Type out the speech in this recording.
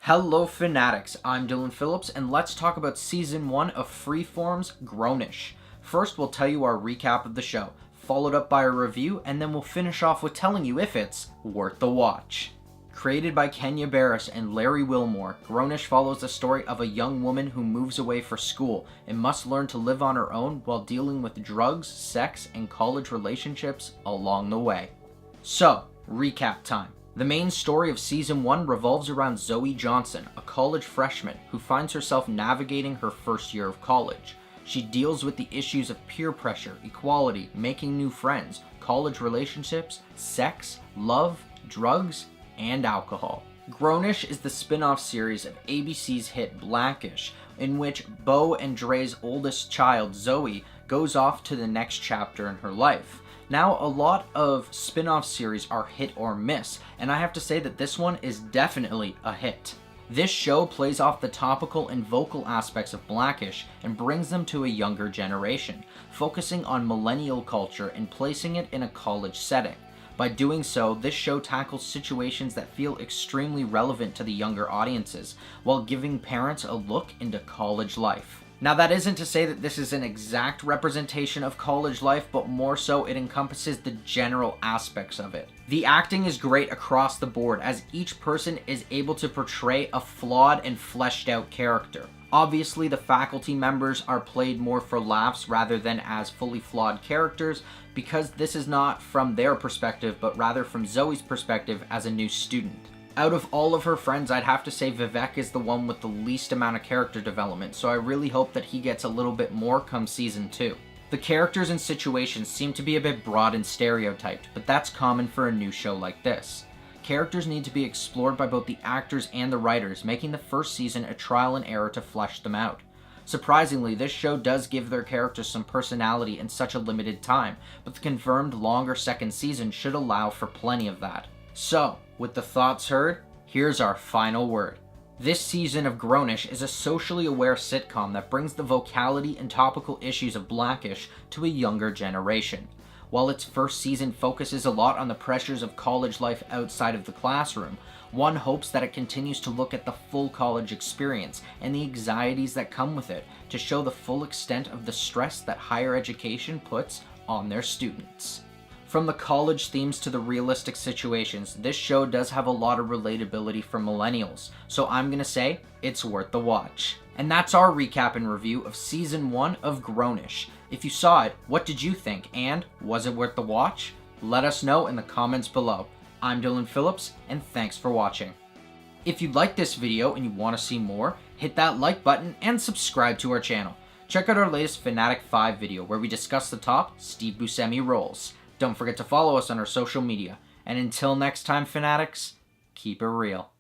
Hello Fanatics, I'm Dylan Phillips, and let's talk about Season 1 of Freeform's Grownish. First, we'll tell you our recap of the show, followed up by a review, and then we'll finish off with telling you if it's worth the watch. Created by Kenya Barris and Larry Wilmore, Grownish follows the story of a young woman who moves away for school and must learn to live on her own while dealing with drugs, sex, and college relationships along the way. So, recap time. The main story of Season 1 revolves around Zoe Johnson, a college freshman who finds herself navigating her first year of college. She deals with the issues of peer pressure, equality, making new friends, college relationships, sex, love, drugs, and alcohol. Grownish is the spin-off series of ABC's hit Blackish, in which Beau and Dre's oldest child, Zoe, goes off to the next chapter in her life. Now, a lot of spin-off series are hit or miss, and I have to say that this one is definitely a hit. This show plays off the topical and vocal aspects of Blackish and brings them to a younger generation, focusing on millennial culture and placing it in a college setting. By doing so, this show tackles situations that feel extremely relevant to the younger audiences, while giving parents a look into college life. Now, that isn't to say that this is an exact representation of college life, but more so it encompasses the general aspects of it. The acting is great across the board, as each person is able to portray a flawed and fleshed out character. Obviously, the faculty members are played more for laughs rather than as fully flawed characters, because this is not from their perspective, but rather from Zoe's perspective as a new student. Out of all of her friends, I'd have to say Vivek is the one with the least amount of character development, so I really hope that he gets a little bit more come Season 2. The characters and situations seem to be a bit broad and stereotyped, but that's common for a new show like this. Characters need to be explored by both the actors and the writers, making the first season a trial and error to flesh them out. Surprisingly, this show does give their characters some personality in such a limited time, but the confirmed longer second season should allow for plenty of that. So, with the thoughts heard, here's our final word. This season of Grownish is a socially aware sitcom that brings the vocality and topical issues of Blackish to a younger generation. While its first season focuses a lot on the pressures of college life outside of the classroom, one hopes that it continues to look at the full college experience and the anxieties that come with it to show the full extent of the stress that higher education puts on their students. From the college themes to the realistic situations, this show does have a lot of relatability for millennials, so I'm gonna say it's worth the watch. And that's our recap and review of Season 1 of Grownish. If you saw it, what did you think, and was it worth the watch? Let us know in the comments below. I'm Dylan Phillips, and thanks for watching. If you liked this video and you want to see more, hit that like button and subscribe to our channel. Check out our latest Fanatic 5 video where we discuss the top Steve Buscemi roles. Don't forget to follow us on our social media. And until next time, Fanatics, keep it real.